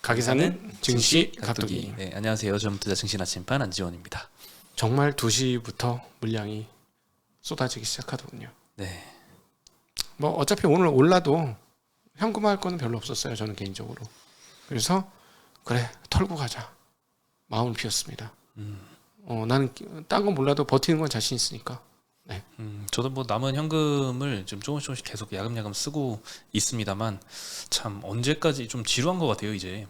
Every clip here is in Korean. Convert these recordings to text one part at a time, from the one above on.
가기사는 증시 각도기. 네, 안녕하세요. 전투자 증시 나침반 안지원입니다. 정말 2시부터 물량이 쏟아지기 시작하더군요. 네, 뭐 어차피 오늘 올라도 현금화할 거는 별로 없었어요. 저는 개인적으로. 그래서 그래 털고 가자. 마음을 비웠습니다. 나는 딴 건 몰라도 버티는 건 자신 있으니까. 네. 저도 뭐 남은 현금을 좀 조금씩 계속 야금야금 쓰고 있습니다만 참 언제까지 좀 지루한 것 같아요. 이제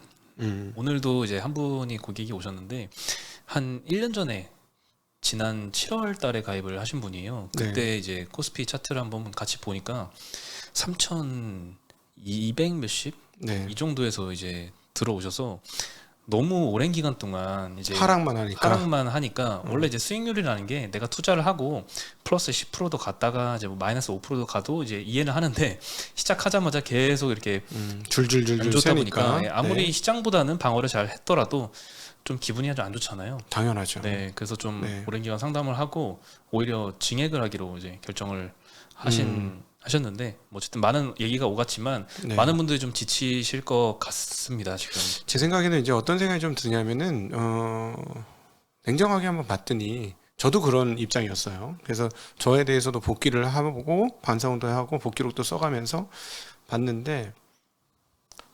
오늘도 이제 한 분이 고객이 오셨는데 한 1년 전에 지난 7월 달에 가입을 하신 분이에요. 그때 네. 이제 코스피 차트를 한번 같이 보니까 3,200 몇십 네. 이 정도에서 이제 들어오셔서 너무 오랜 기간 동안 이제 하락만 하니까. 원래 이제 수익률이라는 게 내가 투자를 하고 플러스 10%도 갔다가 이제 뭐 마이너스 5%도 가도 이제 이해는 하는데 시작하자마자 계속 이렇게 안 줄줄줄줄 좋다 보니까 세니까. 예, 아무리 네. 시장보다는 방어를 잘 했더라도 좀 기분이 아주 안 좋잖아요. 당연하죠. 네, 그래서 좀 네. 오랜 기간 상담을 하고 오히려 증액을 하기로 이제 결정을 하셨는데 뭐 어쨌든 많은 얘기가 오갔지만 네. 많은 분들이 좀 지치실 것 같습니다 지금. 제 생각에는 이제 어떤 생각이 좀 드냐면은 냉정하게 한번 봤더니 저도 그런 입장이었어요. 그래서 저에 대해서도 복귀를 하고 반성도 하고 복기록도 써가면서 봤는데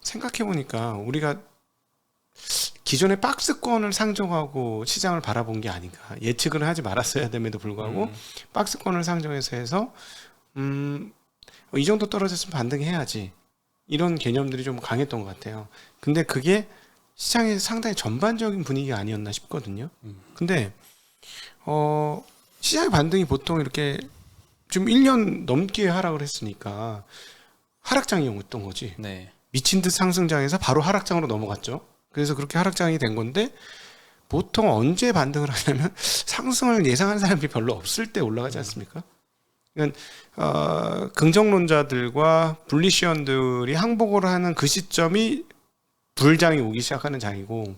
생각해 보니까 우리가 기존의 박스권을 상정하고 시장을 바라본 게 아닌가. 예측을 하지 말았어야 됨에도 불구하고 박스권을 상정해서 해서 이 정도 떨어졌으면 반등해야지. 이런 개념들이 좀 강했던 것 같아요. 근데 그게 시장의 상당히 전반적인 분위기가 아니었나 싶거든요. 근데 시장의 반등이 보통 이렇게 지금 1년 넘게 하락을 했으니까 하락장이었던 거지. 네. 미친 듯 상승장에서 바로 하락장으로 넘어갔죠. 그래서 그렇게 하락장이 된 건데 보통 언제 반등을 하냐면 상승을 예상한 사람이 별로 없을 때 올라가지 않습니까? 그러니까 긍정론자들과 불리시언들이 항복을 하는 그 시점이 불장이 오기 시작하는 장이고,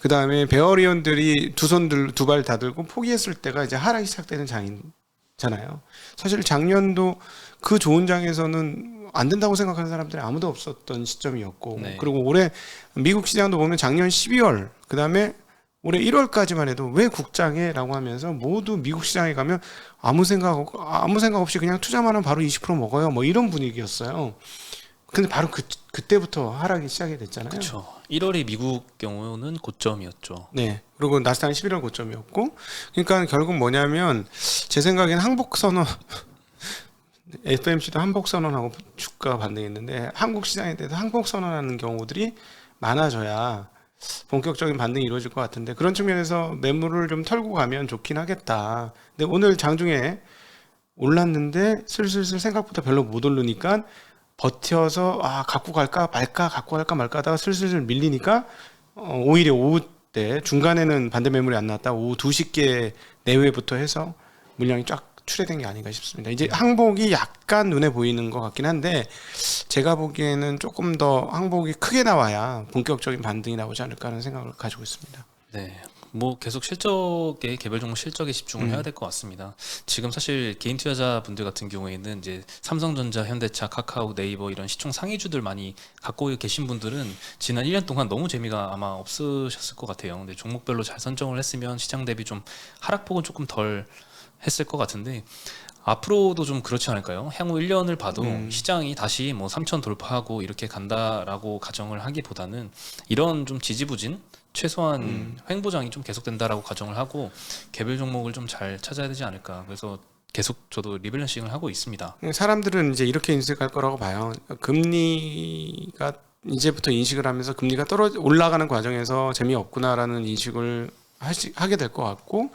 그 다음에 베어리언들이 두 발 다 들고 포기했을 때가 이제 하락이 시작되는 장이잖아요. 사실 작년도 그 좋은 장에서는 안 된다고 생각하는 사람들이 아무도 없었던 시점이었고, 네. 그리고 올해 미국 시장도 보면 작년 12월, 그 다음에 올해 1월까지만 해도 왜 국장해? 라고 하면서 모두 미국 시장에 가면 아무 생각 없이 그냥 투자만 하면 바로 20% 먹어요. 뭐 이런 분위기였어요. 근데 바로 그때부터 하락이 시작이 됐잖아요. 그렇죠. 1월이 미국 경우는 고점이었죠. 네. 그리고 나스닥은 11월 고점이었고, 그러니까 결국 뭐냐면 제 생각엔 항복 선언, FMC도 항복 선언하고 주가 반등했는데 한국 시장에 대해서 항복 선언하는 경우들이 많아져야 본격적인 반등이 이루어질 것 같은데, 그런 측면에서 매물을 좀 털고 가면 좋긴 하겠다. 근데 오늘 장중에 올랐는데 슬슬슬 생각보다 별로 못 오르니까 버텨서 갖고 갈까 말까 갖고 갈까 말까 하다가 슬슬슬 밀리니까 오히려 오후 때 중간에는 반대 매물이 안 나왔다 오후 2시께 내외부터 해서 물량이 쫙 출회된 게 아닌가 싶습니다. 이제 항복이 약간 눈에 보이는 것 같긴 한데 제가 보기에는 조금 더 항복이 크게 나와야 본격적인 반등이 나오지 않을까 하는 생각을 가지고 있습니다. 네. 뭐 계속 실적에 개별 종목 실적에 집중을 해야 될 것 같습니다. 지금 사실 개인 투자자분들 같은 경우에는 이제 삼성전자, 현대차, 카카오, 네이버 이런 시총 상위주들 많이 갖고 계신 분들은 지난 1년 동안 너무 재미가 아마 없으셨을 것 같아요. 근데 종목별로 잘 선정을 했으면 시장 대비 좀 하락폭은 조금 덜 했을 것 같은데 앞으로도 좀 그렇지 않을까요? 향후 1년을 봐도 시장이 다시 뭐 3천 돌파하고 이렇게 간다라고 가정을 하기보다는 이런 좀 지지부진 최소한 횡보장이 좀 계속된다라고 가정을 하고 개별 종목을 좀 잘 찾아야 되지 않을까. 그래서 계속 저도 리밸런싱을 하고 있습니다. 사람들은 이제 이렇게 인식할 거라고 봐요. 금리가 이제부터 인식을 하면서 금리가 올라가는 과정에서 재미없구나라는 인식을 하게 될 것 같고,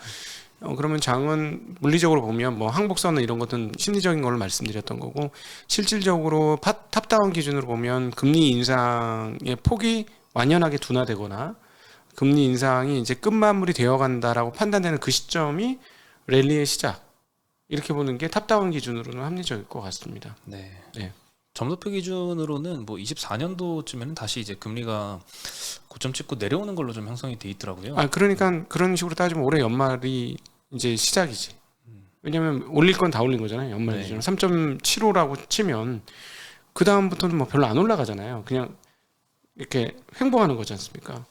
그러면 장은 물리적으로 보면 뭐 항복선은 이런 것은 심리적인 걸 말씀드렸던 거고, 실질적으로 탑다운 기준으로 보면 금리 인상의 폭이 완연하게 둔화되거나 금리 인상이 이제 끝마무리 되어 간다라고 판단되는 그 시점이 랠리의 시작, 이렇게 보는 게 탑다운 기준으로는 합리적일 것 같습니다. 네. 네. 점도표 기준으로는 뭐 24년도쯤에는 다시 이제 금리가 고점 찍고 내려오는 걸로 좀 형성이 돼 있더라고요. 그러니까 그런 식으로 따지면 올해 연말이 이제 시작이지. 왜냐면 올릴 건 다 올린 거잖아요. 연말 네. 기준으로 3.75라고 치면 그 다음부터는 뭐 별로 안 올라가잖아요. 그냥 이렇게 횡보하는 거지 않습니까?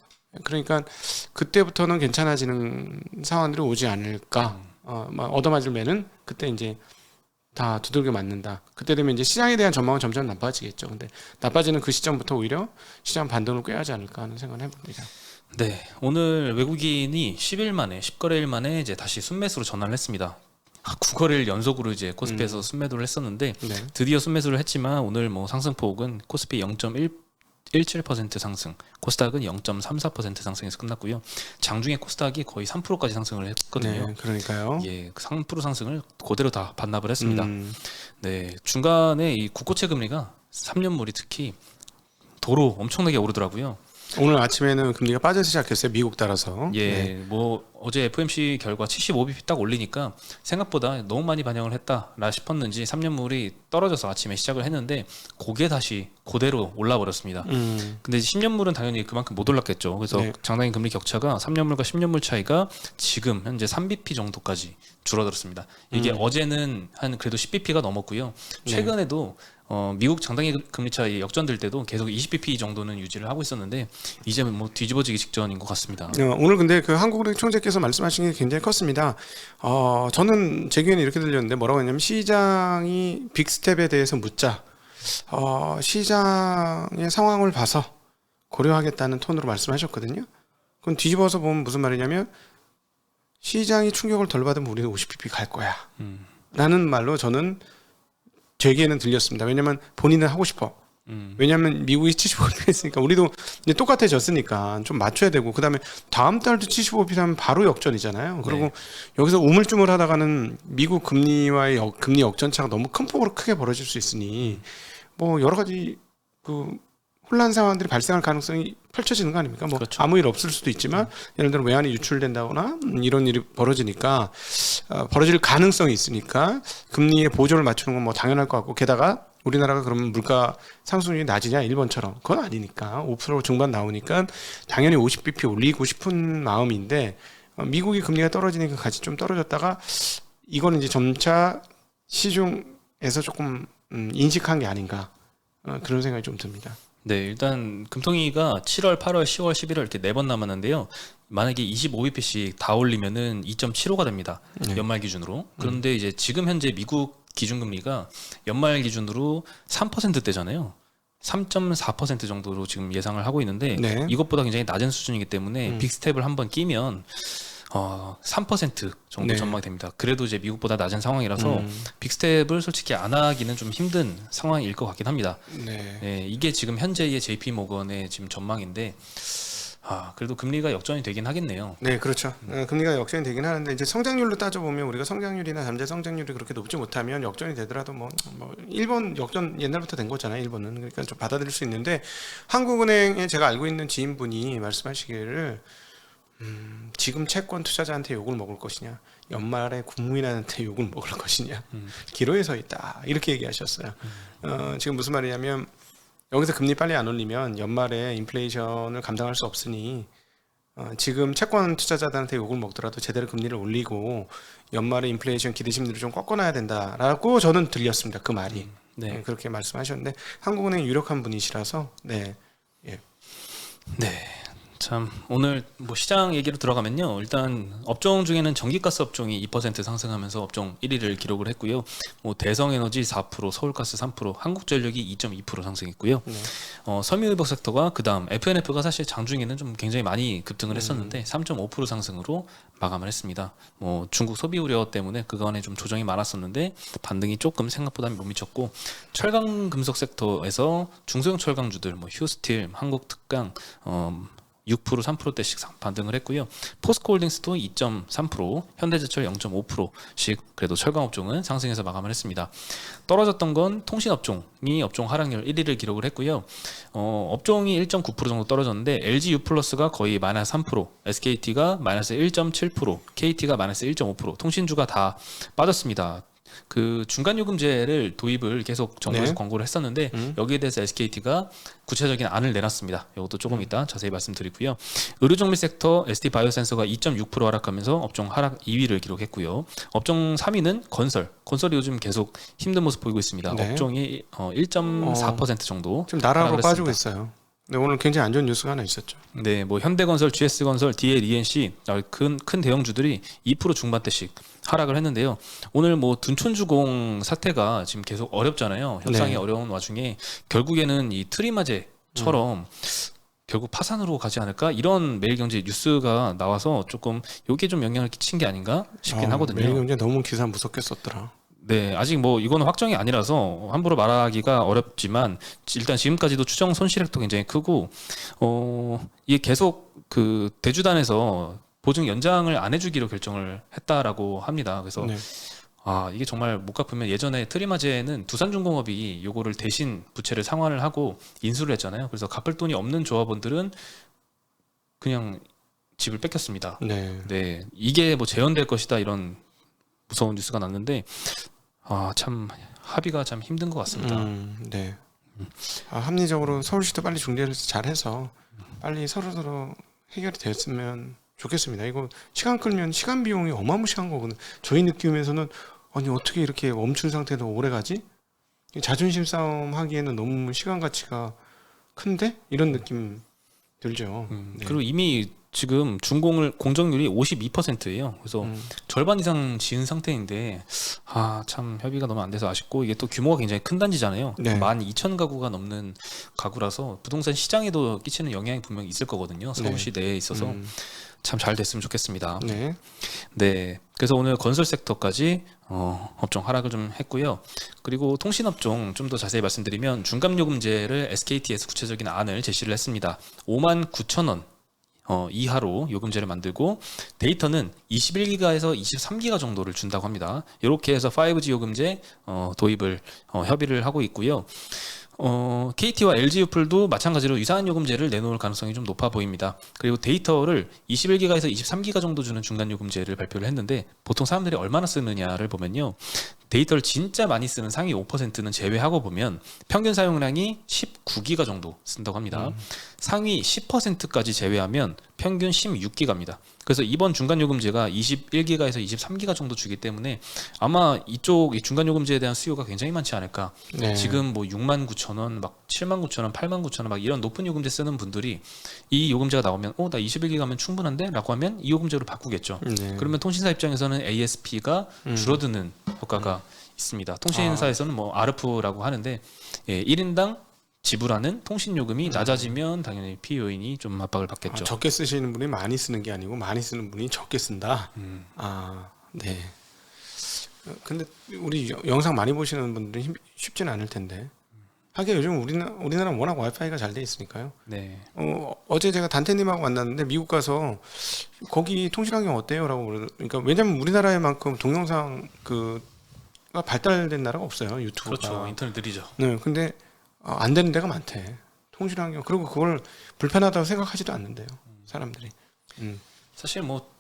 그러니까 그때부터는 괜찮아지는 상황들이 오지 않을까. 막 얻어맞을 매는 그때 이제 다 두들겨 맞는다. 그때 되면 이제 시장에 대한 전망은 점점 나빠지겠죠. 근데 나빠지는 그 시점부터 오히려 시장 반등을 꾀하지 않을까 하는 생각을 해봅니다. 네, 오늘 외국인이 10일 만에 10거래일 만에 이제 다시 순매수로 전환을 했습니다. 9거래일 연속으로 이제 코스피에서 순매도를 했었는데 네. 드디어 순매수를 했지만 오늘 뭐 상승폭은 코스피 0.17% 상승, 코스닥은 0.34% 상승해서 끝났고요. 장중에 코스닥이 거의 3%까지 상승을 했거든요. 네, 그러니까요. 예, 3% 상승을 그대로 다 반납을 했습니다. 음, 네, 중간에 이 국고채 금리가 3년물이 특히 도로 엄청나게 오르더라고요. 오늘 아침에는 금리가 빠져 시작했어요. 미국 따라서. 예, 네. 뭐 어제 FOMC 결과 75bp 딱 올리니까 생각보다 너무 많이 반영을 했다라 싶었는지 3년물이 떨어져서 아침에 시작을 했는데 그게 다시 그대로 올라 버렸습니다. 근데 10년물은 당연히 그만큼 못 올랐겠죠. 그래서 네. 장단기 금리 격차가 3년물과 10년물 차이가 지금 현재 3bp 정도까지 줄어들었습니다. 이게 어제는 한 그래도 10bp가 넘었고요. 최근에도 미국 장단기 금리 차이 역전될 때도 계속 20bp 정도는 유지를 하고 있었는데 이제 뭐 뒤집어지기 직전인 것 같습니다. 오늘 근데 그 한국은행 총재께서 말씀하신 게 굉장히 컸습니다. 저는 제 귀에는 이렇게 들렸는데 뭐라고 했냐면 시장이 빅스텝에 대해서 묻자. 시장의 상황을 봐서 고려하겠다는 톤으로 말씀하셨거든요. 그럼 뒤집어서 보면 무슨 말이냐면 시장이 충격을 덜 받으면 우리는 50bp 갈 거야. 라는 말로 저는 제 귀에는 들렸습니다. 왜냐면 본인은 하고 싶어. 왜냐하면 미국이 75bp 했으니까 우리도 이제 똑같아졌으니까 좀 맞춰야 되고 그다음에 다음 달도 75bp 하면 바로 역전이잖아요. 그리고 네. 여기서 우물쭈물 하다가는 미국 금리와의 금리 역전차가 너무 큰 폭으로 크게 벌어질 수 있으니 뭐 여러 가지 그 혼란 상황들이 발생할 가능성이 펼쳐지는 거 아닙니까? 뭐 그렇죠. 아무 일 없을 수도 있지만 예를 들어 외환이 유출된다거나 이런 일이 벌어지니까 벌어질 가능성이 있으니까 금리의 보조를 맞추는 건 뭐 당연할 것 같고 게다가 우리나라가 그러면 물가 상승률이 낮으냐 일본처럼 그건 아니니까 5% 중반 나오니까 당연히 50bp 올리고 싶은 마음인데 미국이 금리가 떨어지니까 같이 좀 떨어졌다가 이거는 이제 점차 시중에서 조금 인식한 게 아닌가 그런 생각이 좀 듭니다. 네, 일단 금통위가 7월, 8월, 10월, 11월 이렇게 4번 남았는데요. 만약에 25bp씩 다 올리면은 2.75가 됩니다. 네. 연말 기준으로. 그런데 이제 지금 현재 미국 기준금리가 연말 기준으로 3%대잖아요. 3.4% 정도로 지금 예상을 하고 있는데 네. 이것보다 굉장히 낮은 수준이기 때문에 빅스텝을 한번 끼면 3% 정도 네. 전망이 됩니다. 그래도 이제 미국보다 낮은 상황이라서 빅스텝을 솔직히 안 하기는 좀 힘든 상황일 것 같긴 합니다. 네. 네, 이게 지금 현재의 JP 모건의 지금 전망인데 그래도 금리가 역전이 되긴 하겠네요. 네, 그렇죠. 금리가 역전이 되긴 하는데 이제 성장률로 따져보면 우리가 성장률이나 잠재 성장률이 그렇게 높지 못하면 역전이 되더라도 뭐 일본 역전 옛날부터 된 거잖아요. 일본은 그러니까 좀 받아들일 수 있는데 한국은행에 제가 알고 있는 지인분이 말씀하시기를 지금 채권 투자자한테 욕을 먹을 것이냐, 연말에 국민한테 욕을 먹을 것이냐, 기로에 서 있다 이렇게 얘기하셨어요. 지금 무슨 말이냐면 여기서 금리 빨리 안 올리면 연말에 인플레이션을 감당할 수 없으니 지금 채권 투자자들한테 욕을 먹더라도 제대로 금리를 올리고 연말에 인플레이션 기대 심리를 좀 꺾어놔야 된다라고 저는 들렸습니다. 그 말이. 네. 그렇게 말씀하셨는데 한국은행 유력한 분이시라서 네. 예. 네. 참 오늘 뭐 시장 얘기로 들어가면요. 일단 업종 중에는 전기가스 업종이 2% 상승하면서 업종 1위를 기록을 했고요. 뭐 대성에너지 4%, 서울가스 3%, 한국전력이 2.2% 상승했고요. 네. 섬유유복 섹터가 그다음 FNF가 사실 장중에는 좀 굉장히 많이 급등을 했었는데 3.5% 상승으로 마감을 했습니다. 뭐 중국 소비 우려 때문에 그간에 좀 조정이 많았었는데 반등이 조금 생각보다 못 미쳤고 철강 금속 섹터에서 중소형 철강주들 뭐 휴스틸, 한국특강 6% 3%대씩 반등을 했고요. 포스코홀딩스도 2.3%, 현대제철 0.5%씩 그래도 철강 업종은 상승해서 마감을 했습니다. 떨어졌던 건 통신 업종이 업종 하락률 1위를 기록을 했고요. 업종이 1.9% 정도 떨어졌는데 LG U+가 거의 마이너스 3%, SKT가 마이너스 1.7%, KT가 마이너스 1.5%, 통신주가 다 빠졌습니다. 그 중간요금제를 도입을 계속 정부에서 네. 권고를 했었는데 여기에 대해서 SKT가 구체적인 안을 내놨습니다. 이것도 조금 이따 자세히 말씀드리고요. 의료정밀 섹터 ST 바이오센서가 2.6% 하락하면서 업종 하락 2위를 기록했고요. 업종 3위는 건설이 요즘 계속 힘든 모습 보이고 있습니다. 네. 업종이 1.4% 정도 좀 나락으로 하락을 빠지고 했습니다. 있어요. 네, 오늘 굉장히 안 좋은 뉴스가 하나 있었죠. 네, 뭐 현대건설, GS건설, DL, ENC 큰 대형주들이 2% 중반대씩 하락을 했는데요. 오늘 뭐 둔촌주공 사태가 지금 계속 어렵잖아요. 협상이 네. 어려운 와중에 결국에는 이 트리마제처럼 결국 파산으로 가지 않을까 이런 매일경제 뉴스가 나와서 조금 이게 좀 영향을 끼친 게 아닌가 싶긴 하거든요. 매일경제 너무 기사 무섭게 썼더라. 네, 아직 뭐 이거는 확정이 아니라서 함부로 말하기가 어렵지만 일단 지금까지도 추정 손실액도 굉장히 크고 이게 계속 그 대주단에서 보증 연장을 안 해주기로 결정을 했다라고 합니다. 그래서 네. 이게 정말 못 갚으면 예전에 트리마제는 두산중공업이 요거를 대신 부채를 상환을 하고 인수를 했잖아요. 그래서 갚을 돈이 없는 조합원들은 그냥 집을 뺏겼습니다. 네. 네, 이게 뭐 재현될 것이다 이런 무서운 뉴스가 났는데 참 합의가 참 힘든 것 같습니다. 네. 합리적으로 서울시도 빨리 중재를 잘해서 빨리 서로 해결이 됐으면 좋겠습니다. 이거 시간 끌면 시간 비용이 어마무시한 거거든요. 저희 느낌에서는 아니 어떻게 이렇게 멈춘 상태도 오래 가지? 자존심 싸움 하기에는 너무 시간 가치가 큰데? 이런 느낌 들죠. 네. 그리고 이미 지금 준공을 공정률이 52%예요. 그래서 절반 이상 지은 상태인데 참 협의가 너무 안 돼서 아쉽고 이게 또 규모가 굉장히 큰 단지잖아요. 네. 12,000가구가 넘는 가구라서 부동산 시장에도 끼치는 영향이 분명히 있을 거거든요. 서울시 내에 있어서 참 잘 됐으면 좋겠습니다. 네. 네, 그래서 오늘 건설 섹터까지 업종 하락을 좀 했고요. 그리고 통신업종 좀 더 자세히 말씀드리면 중감요금제를 SKT에서 구체적인 안을 제시를 했습니다. 59,000원 이하로 요금제를 만들고 데이터는 21기가에서 23기가 정도를 준다고 합니다. 이렇게 해서 5G 요금제 도입을 협의를 하고 있고요. KT와 LG유플도 마찬가지로 유사한 요금제를 내놓을 가능성이 좀 높아 보입니다. 그리고 데이터를 21기가에서 23기가 정도 주는 중간 요금제를 발표를 했는데 보통 사람들이 얼마나 쓰느냐를 보면요. 데이터를 진짜 많이 쓰는 상위 5%는 제외하고 보면 평균 사용량이 19기가 정도 쓴다고 합니다. 상위 10%까지 제외하면 평균 16기가입니다. 그래서 이번 중간요금제가 21기가에서 23기가 정도 주기 때문에 아마 이쪽 중간요금제에 대한 수요가 굉장히 많지 않을까. 네. 지금 뭐 69,000원, 막 79,000원, 89,000원 막 이런 높은 요금제 쓰는 분들이 이 요금제가 나오면 나 21기가면 충분한데? 라고 하면 이 요금제로 바꾸겠죠. 네. 그러면 통신사 입장에서는 ASP가 줄어드는 효과가 있습니다. 통신사에서는 뭐 ARP라고 하는데 1인당 지불하는 통신요금이 낮아지면 당연히 피요인이 좀 압박을 받겠죠. 적게 쓰시는 분이 많이 쓰는 게 아니고 많이 쓰는 분이 적게 쓴다. 네. 근데 우리 영상 많이 보시는 분들은 쉽지는 않을 텐데. 하긴 요즘 우리나라 워낙 와이파이가 잘 돼 있으니까요. 네. 어제 제가 단테님하고 만났는데 미국 가서 거기 통신 환경 어때요?라고 그러니까 왜냐면 우리나라에만큼 동영상 가 발달된 나라가 없어요. 유튜브가. 그렇죠. 인터넷 느리죠. 네. 근데 안 되는 데가 많대. 통신 환경. 그리고 그걸 불편하다고 생각하지도 않는데요. 사람들이. 사실 뭐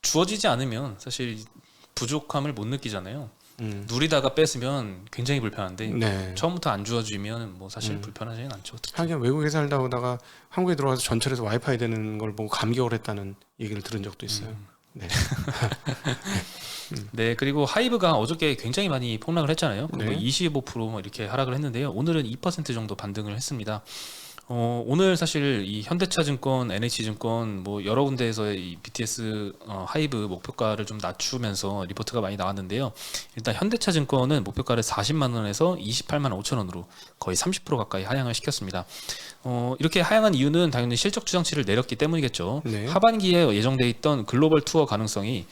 주어지지 않으면 사실 부족함을 못 느끼잖아요. 누리다가 뺏으면 굉장히 불편한데 네. 처음부터 안 주어지면 뭐 사실 불편하지는 않죠. 하긴 외국에 살다 오다가 한국에 들어와서 전철에서 와이파이 되는 걸 보고 감격을 했다는 얘기를 들은 적도 있어요. 네. 네, 그리고 하이브가 어저께 굉장히 많이 폭락을 했잖아요. 네. 25% 이렇게 하락을 했는데요. 오늘은 2% 정도 반등을 했습니다. 오늘 사실 이 현대차증권, NH증권 뭐 여러 군데에서 이 BTS 하이브 목표가를 좀 낮추면서 리포트가 많이 나왔는데요. 일단 현대차증권은 목표가를 40만 원에서 28만 5천 원으로 거의 30% 가까이 하향을 시켰습니다. 이렇게 하향한 이유는 당연히 실적 추정치를 내렸기 때문이겠죠. 네. 하반기에 예정돼 있던 글로벌 투어 가능성이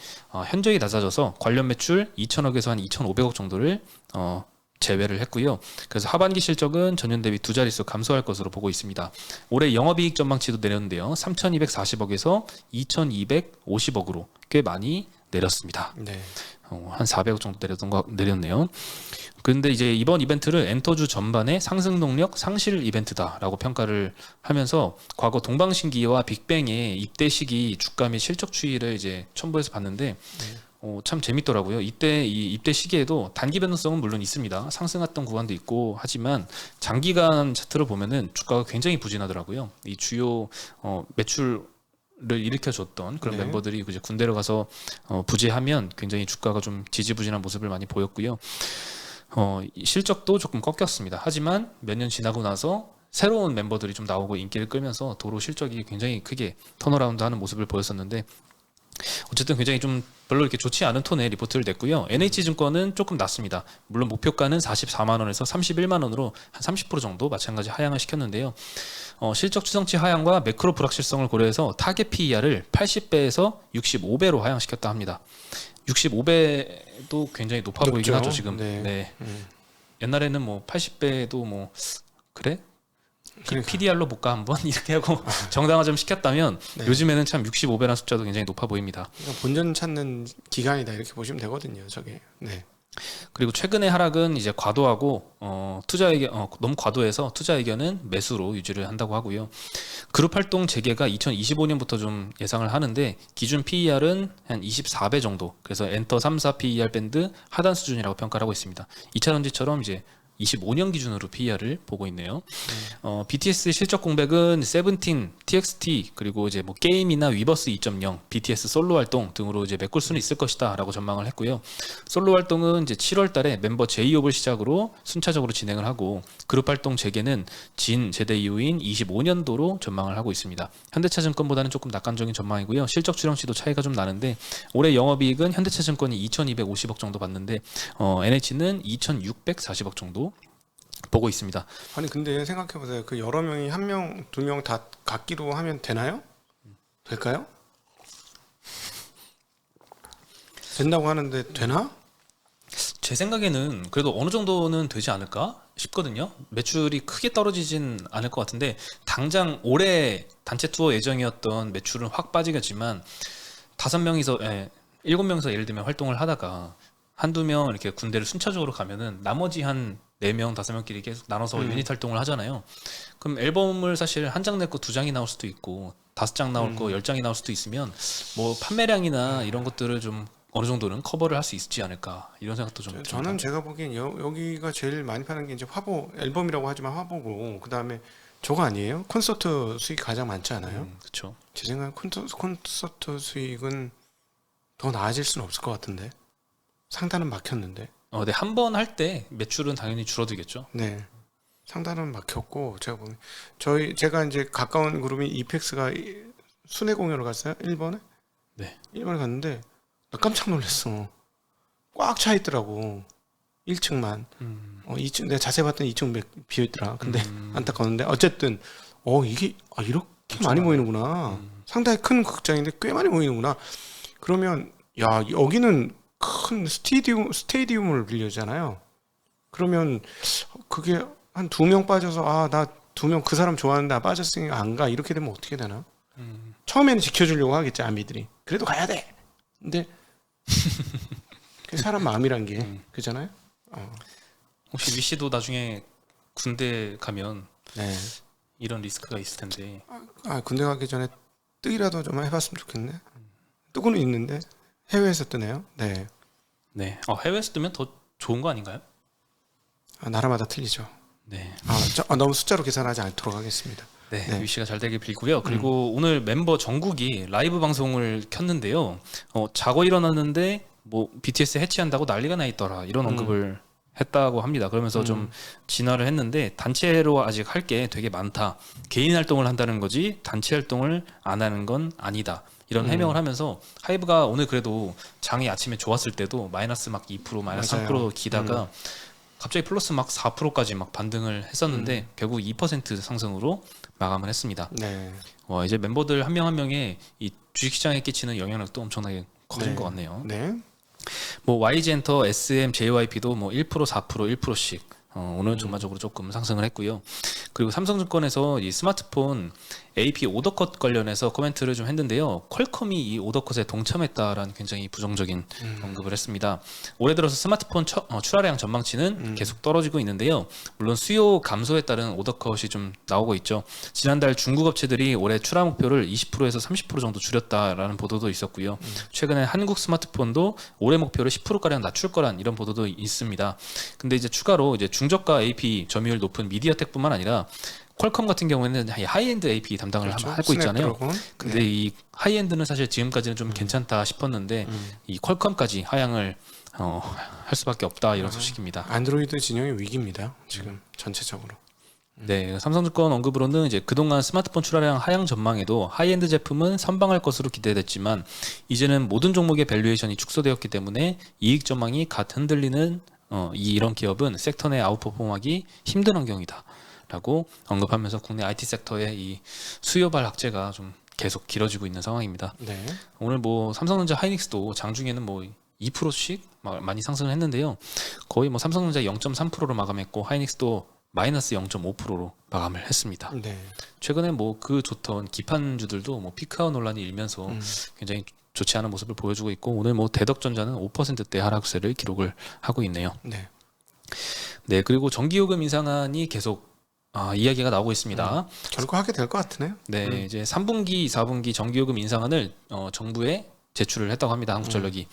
현저히 낮아져서 관련 매출 2천억에서 한 2,500억 정도를 제외를 했고요. 그래서 하반기 실적은 전년 대비 두 자릿수 감소할 것으로 보고 있습니다. 올해 영업이익 전망치도 내렸는데요. 3,240억에서 2,250억으로 꽤 많이 내렸습니다. 네. 한 400억 정도 내렸네요. 그런데 이제 이번 이벤트를 엔터주 전반의 상승 동력 상실 이벤트다라고 평가를 하면서 과거 동방신기와 빅뱅의 입대 시기 주가 및 실적 추이를 이제 첨부해서 봤는데 참 재밌더라고요. 이때 이 입대 시기에도 단기 변동성은 물론 있습니다. 상승했던 구간도 있고 하지만 장기간 차트를 보면은 주가가 굉장히 부진하더라고요. 이 주요 매출을 일으켜줬던 그런 네. 멤버들이 이제 군대로 가서 부재하면 굉장히 주가가 좀 지지부진한 모습을 많이 보였고요. 실적도 조금 꺾였습니다. 하지만 몇 년 지나고 나서 새로운 멤버들이 좀 나오고 인기를 끌면서 도로 실적이 굉장히 크게 턴어라운드하는 모습을 보였었는데 어쨌든 굉장히 좀 별로 이렇게 좋지 않은 톤의 리포트를 냈고요. NH증권은 조금 낮습니다. 물론 목표가는 44만 원에서 31만 원으로 한 30% 정도 마찬가지 하향을 시켰는데요. 실적 추정치 하향과 매크로 불확실성을 고려해서 타겟 PER을 80배에서 65배로 하향시켰다 합니다. 65배도 굉장히 높아 보이긴 높죠. 하죠 지금. 네. 네. 옛날에는 뭐 80배도 뭐 그래? 그러니까. PDR로 볼까 한번 이렇게 하고 정당화 좀 시켰다면 네. 요즘에는 참 65배라는 숫자도 굉장히 높아 보입니다. 그러니까 본전 찾는 기간이다 이렇게 보시면 되거든요. 저게. 네. 그리고 최근의 하락은 이제 과도하고 투자 의견 너무 과도해서 투자 의견은 매수로 유지를 한다고 하고요. 그룹 활동 재개가 2025년부터 좀 예상을 하는데 기준 PER은 한 24배 정도. 그래서 엔터 3, 4 PER 밴드 하단 수준이라고 평가를 하고 있습니다. 2차전지처럼 이제 25년 기준으로 PER을 보고 있네요. BTS 실적 공백은 세븐틴, TXT 그리고 이제 뭐 게임이나 위버스 2.0, BTS 솔로 활동 등으로 이제 메꿀 수는 있을 것이다라고 전망을 했고요. 솔로 활동은 이제 7월달에 멤버 제이홉을 시작으로 순차적으로 진행을 하고 그룹 활동 재개는 진 제대 이후인 25년도로 전망을 하고 있습니다. 현대차증권보다는 조금 낙관적인 전망이고요. 실적 추정치도 차이가 좀 나는데 올해 영업이익은 현대차증권이 2,250억 정도 받는데 NH는 2,640억 정도 보고 있습니다. 아니 근데 생각해 보세요. 그 여러 명이 한 명, 두 명 다 갖기로 하면 되나요? 될까요? 된다고 하는데 되나? 제 생각에는 그래도 어느 정도는 되지 않을까 싶거든요. 매출이 크게 떨어지진 않을 것 같은데 당장 올해 단체 투어 예정이었던 매출은 확 빠지겠지만 5명이서 7명이서 예를 들면 활동을 하다가 한두 명 이렇게 군대를 순차적으로 가면은 나머지 한 4명, 5명끼리 계속 나눠서 유닛 활동을 하잖아요. 그럼 앨범을 사실 한 장 냈고 2장이 나올 수도 있고 5장 나올 거 10장이 나올 수도 있으면 뭐 판매량이나 이런 것들을 좀 어느 정도는 커버를 할 수 있지 않을까 이런 생각도 좀 듭니다. 저는 제가 보기엔 여기가 제일 많이 파는 게 이제 화보 앨범이라고 하지만 화보고 그 다음에 저거 아니에요? 콘서트 수익 가장 많지 않아요? 그렇죠. 제 생각엔 콘서트 수익은 더 나아질 수는 없을 것 같은데 상단은 막혔는데. 네, 한 번 할 때 매출은 당연히 줄어들겠죠. 네. 상단은 막혔고 제가 보면 제가 이제 가까운 그룹인 이펙스가 순회 공연을 갔어요. 일본에. 네. 일본에 갔는데 나 깜짝 놀랐어. 꽉 차 있더라고. 1층만. 2층 내가 자세히 봤더니 2층 비어 있더라. 근데 안타까웠는데 어쨌든 이게 이렇게 많이 모이는구나. 상당히 큰 극장인데 꽤 많이 모이는구나. 그러면 야 여기는 큰 스테디움을 빌려주잖아요. 그러면 그게 한 2명 빠져서 나 2명 그 사람 좋아하는데 빠졌으니까 안 가. 이렇게 되면 어떻게 되나? 처음에는 지켜주려고 하겠지 아미들이. 그래도 가야 돼. 근데 그 사람 마음이란 게 그잖아요. 혹시 위 씨도 나중에 군대 가면 네. 이런 리스크가 있을 텐데. 군대 가기 전에 뜨기라도 좀 해봤으면 좋겠네. 뜨고는 있는데 해외에서 뜨네요. 네. 네. 해외에서 뜨면 더 좋은 거 아닌가요? 나라마다 틀리죠. 네. 너무 숫자로 계산하지 않도록 하겠습니다. 네, 네. 위 씨가 잘 되길 빌고요. 그리고 오늘 멤버 정국이 라이브 방송을 켰는데요. 자고 일어났는데 뭐 BTS 해체한다고 난리가 나 있더라 이런 언급을 했다고 합니다. 그러면서 좀 진화를 했는데 단체로 아직 할 게 되게 많다. 개인 활동을 한다는 거지 단체 활동을 안 하는 건 아니다. 이런 해명을 하면서 하이브가 오늘 그래도 장이 아침에 좋았을 때도 마이너스 막 2% 마이너스 맞아요. 3% 기다가 갑자기 플러스 막 4%까지 막 반등을 했었는데 결국 2% 상승으로 마감을 했습니다. 네. 이제 멤버들 한 명 한 명의 이 주식시장에 끼치는 영향력도 엄청나게 커진 네. 것 같네요. 네. 뭐 YG엔터, SM, JYP도 뭐 1%, 4%, 1%씩 오늘 전반적으로 조금 상승을 했고요. 그리고 삼성증권에서 이 스마트폰 AP 오더컷 관련해서 코멘트를 좀 했는데요. 퀄컴이 이 오더컷에 동참했다라는 굉장히 부정적인 언급을 했습니다. 올해 들어서 스마트폰 출하량 전망치는 계속 떨어지고 있는데요. 물론 수요 감소에 따른 오더컷이 좀 나오고 있죠. 지난달 중국 업체들이 올해 출하 목표를 20%에서 30% 정도 줄였다라는 보도도 있었고요. 최근에 한국 스마트폰도 올해 목표를 10%가량 낮출 거란 이런 보도도 있습니다. 근데 이제 추가로 이제 중저가 AP 점유율 높은 미디어텍뿐만 아니라 퀄컴 같은 경우에는 하이엔드 AP 담당을 그렇죠. 하고 있잖아요. 스냅드래곤. 근데 이 하이엔드는 사실 지금까지는 좀 괜찮다 싶었는데 이 퀄컴까지 하향을 할 수밖에 없다 이런 소식입니다. 안드로이드 진영의 위기입니다. 지금 전체적으로. 네, 삼성증권 언급으로는 이제 그동안 스마트폰 출하량 하향 전망에도 하이엔드 제품은 선방할 것으로 기대됐지만 이제는 모든 종목의 밸류에이션이 축소되었기 때문에 이익 전망이 갓 흔들리는 이런 기업은 섹터 내 아웃퍼폼하기 힘든 환경이다라고 언급하면서 국내 IT 섹터의 이 수요발 악재가 좀 계속 길어지고 있는 상황입니다. 네. 오늘 뭐 삼성전자 하이닉스도 장중에는 뭐 2%씩 많이 상승을 했는데요. 거의 뭐 삼성전자 0.3%로 마감했고 하이닉스도 마이너스 0.5%로 마감을 했습니다. 네. 최근에 뭐 그 좋던 기판주들도 뭐 피크아웃 논란이 일면서 굉장히 좋지 않은 모습을 보여주고 있고 오늘 뭐 대덕전자는 5%대 하락세를 기록을 하고 있네요. 네. 네, 그리고 전기요금 인상안이 계속 이야기가 나오고 있습니다. 결국 하게 될 것 같으네요. 네, 이제 3분기, 4분기 전기요금 인상안을 정부에 제출을 했다고 합니다. 한국전력이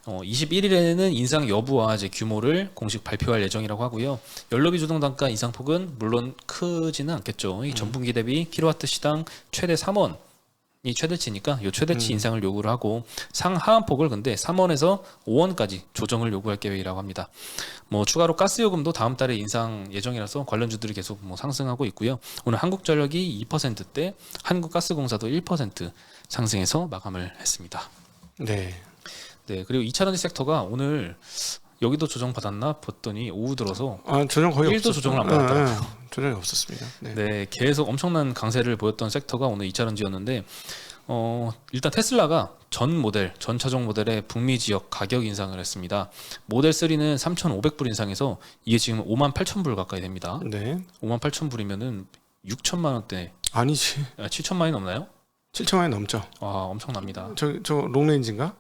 21일에는 인상 여부와 이제 규모를 공식 발표할 예정이라고 하고요. 연료비 조정 단가 인상폭은 물론 크지는 않겠죠. 이 전분기 대비 킬로와트 시당 최대 3원이 최대치니까 이 최대치 인상을 요구를 하고 상하한폭을 근데 3원에서 5원까지 조정을 요구할 계획이라고 합니다. 뭐 추가로 가스요금도 다음 달에 인상 예정이라서 관련주들이 계속 뭐 상승하고 있고요. 오늘 한국전력이 2%대, 한국가스공사도 1% 상승해서 마감을 했습니다. 네. 네, 그리고 2차전지 섹터가 오늘 여기도 조정 받았나 봤더니 오후 들어서 조정 거의 1도 없었어요. 조정을 안 받았더라고요. 네. 조정이 없었습니다. 네. 네, 계속 엄청난 강세를 보였던 섹터가 오늘 2차전지였는데 일단 테슬라가 전 차종 모델의 북미 지역 가격 인상을 했습니다. 모델 3는 3,500불 인상해서 이게 지금 58,000불 가까이 됩니다. 네. 58,000불이면은 6천만 원대, 아니지. 7천만 원이 넘나요? 7천만 원 넘죠. 엄청납니다. 저 롱레인지인가?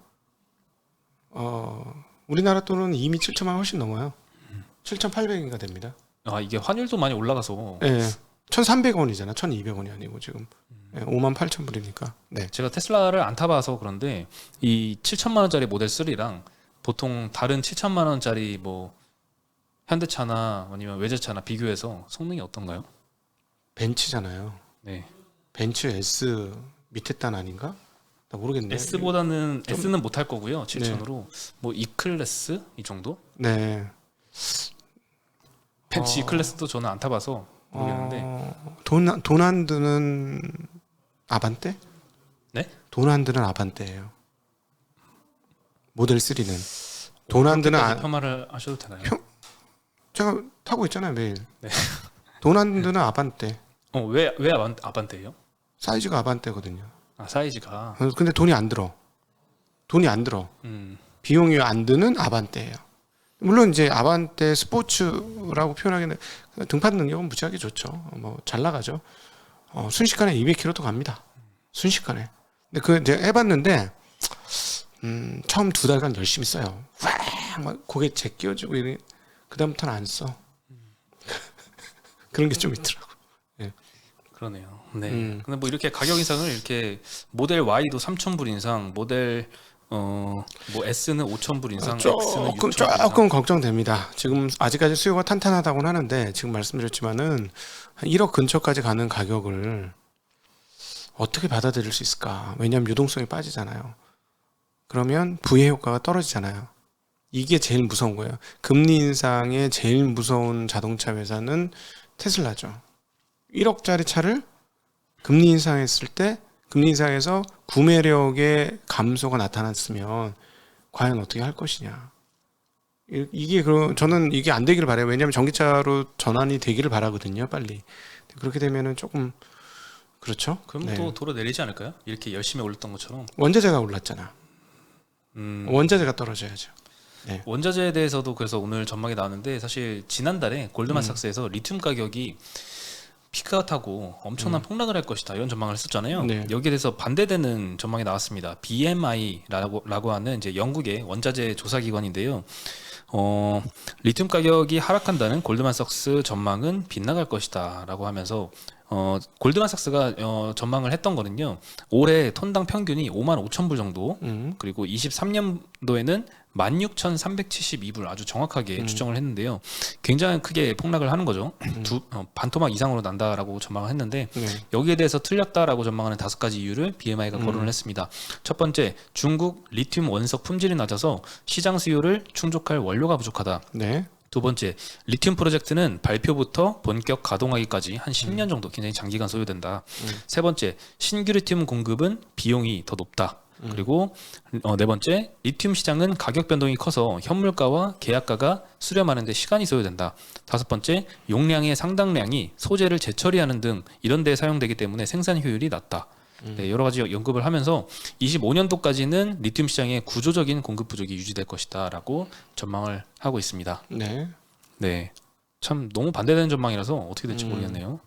우리나라 돈은 이미 7천만 원 훨씬 넘어요. 7,800인가 됩니다. 이게 환율도 많이 올라가서 네. 1,300원이잖아. 1,200원이 아니고 지금 58,000불이니까. 네. 제가 테슬라를 안 타봐서 그런데 이 7천만 원짜리 모델 3랑 보통 다른 7천만 원짜리 뭐 현대차나 아니면 외제차나 비교해서 성능이 어떤가요? 벤츠잖아요. 네. 벤츠 S 밑에 단 아닌가? 나 모르겠네. S보다는 S는 못 할 거고요. 7천으로 뭐 E 클래스 이 정도? 네. 벤츠 E 클래스도 저는 안 타봐서 모르겠는데. 돈 안 드는 아반떼? 네? 돈 안 드는 아반떼예요. 모델 3는 돈 안 드는 폄하를 하셔도 되나요? 제가 타고 있잖아요 매일. 네. 돈 안 드는 아반떼. 왜 아반떼예요? 사이즈가 아반떼거든요. 사이즈가. 근데 돈이 안 들어. 돈이 안 들어. 음. 비용이 안 드는 아반떼예요. 물론 이제 아반떼 스포츠라고 표현하기는 등판 능력은 무지하게 좋죠. 뭐 잘 나가죠. 순식간에 200km도 갑니다. 순식간에. 근데 그 이제 해봤는데 처음 2달간 열심히 써요. 막 고개 제끼어지고 이래. 그 다음부터는 안 써. 그런 게 좀 있더라고. 네. 그러네요. 네. 근데 뭐 이렇게 가격 인상을 이렇게 모델 Y도 3,000불 인상, 모델 뭐 S는 5,000불 인상, X는 6,000불 인상. 조금 걱정됩니다. 지금 아직까지 수요가 탄탄하다고는 하는데 지금 말씀드렸지만은 한 1억 근처까지 가는 가격을 어떻게 받아들일 수 있을까? 왜냐하면 유동성이 빠지잖아요. 그러면 부의 효과가 떨어지잖아요. 이게 제일 무서운 거예요. 금리 인상에 제일 무서운 자동차 회사는 테슬라죠. 1억짜리 차를 금리 인상했을 때 금리 인상에서 구매력의 감소가 나타났으면 과연 어떻게 할 것이냐. 이게 저는 이게 안 되기를 바라요. 왜냐하면 전기차로 전환이 되기를 바라거든요. 빨리. 그렇게 되면은 조금 그렇죠. 그럼 또 도로 내리지 않을까요? 이렇게 열심히 올렸던 것처럼. 원자재가 올랐잖아. 원자재가 떨어져야죠. 네. 원자재에 대해서도 그래서 오늘 전망이 나왔는데 사실 지난달에 골드만삭스에서 리튬 가격이 피크아웃하고 엄청난 폭락을 할 것이다 이런 전망을 했었잖아요. 네. 여기에 대해서 반대되는 전망이 나왔습니다. BMI라고 하는 이제 영국의 원자재 조사 기관인데요. 리튬 가격이 하락한다는 골드만삭스 전망은 빗나갈 것이다라고 하면서 골드만삭스가 전망을 했던 거는요. 올해 톤당 평균이 55,000불 정도, 그리고 23년도에는 16,372불 아주 정확하게 추정을 했는데요. 굉장히 크게 폭락을 하는 거죠. 반토막 이상으로 난다라고 전망을 했는데 여기에 대해서 틀렸다라고 전망하는 5가지 이유를 BMI가 거론을 했습니다. 첫 번째, 중국 리튬 원석 품질이 낮아서 시장 수요를 충족할 원료가 부족하다. 네. 두 번째, 리튬 프로젝트는 발표부터 본격 가동하기까지 한 10년 정도 굉장히 장기간 소요된다. 세 번째, 신규 리튬 공급은 비용이 더 높다. 그리고 네 번째, 리튬 시장은 가격 변동이 커서 현물가와 계약가가 수렴하는 데 시간이 소요된다. 다섯 번째, 용량의 상당량이 소재를 재처리하는 등 이런 데에 사용되기 때문에 생산 효율이 낮다. 네, 여러 가지 언급을 하면서 25년도까지는 리튬 시장의 구조적인 공급 부족이 유지될 것이다라고 전망을 하고 있습니다. 네. 네, 참 너무 반대되는 전망이라서 어떻게 될지 모르겠네요.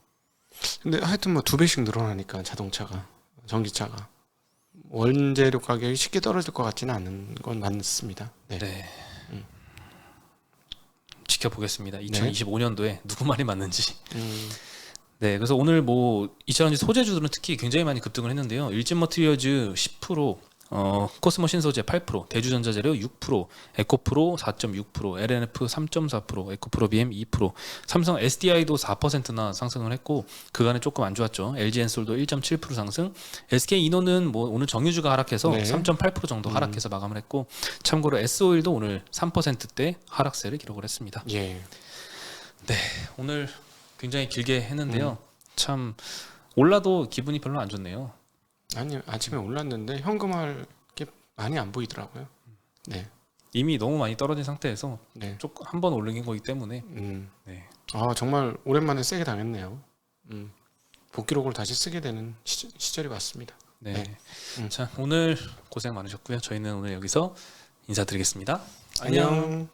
근데 하여튼 뭐 2배씩 늘어나니까 자동차가, 전기차가 원재료 가격이 쉽게 떨어질 것 같지는 않은 건 맞습니다. 네. 네. 지켜보겠습니다. 2025년도에 누구 말이 맞는지. 네, 그래서 오늘 뭐 2차전지 소재주들은 특히 굉장히 많이 급등을 했는데요. 일진머티리얼즈 10%, 코스모 신소재 8%, 대주전자재료 6%, 에코프로 4.6%, LNF 3.4%, 에코프로 BM 2%, 삼성 SDI도 4%나 상승을 했고 그간에 조금 안 좋았죠. LG엔솔도 1.7% 상승, SK이노는 뭐 오늘 정유주가 하락해서 네. 3.8% 정도 하락해서 마감을 했고 참고로 S오일도 오늘 3%대 하락세를 기록을 했습니다. 예. 네, 오늘 굉장히 길게 했는데요. 참 올라도 기분이 별로 안 좋네요. 아니 아침에 올랐는데 현금할 게 많이 안 보이더라고요. 네. 이미 너무 많이 떨어진 상태에서 네. 조금 한 번 오르는 거기 때문에 네. 아 정말 오랜만에 세게 당했네요. 복기록을 다시 쓰게 되는 시절이 왔습니다. 네. 네. 자, 오늘 고생 많으셨고요. 저희는 오늘 여기서 인사드리겠습니다. 안녕.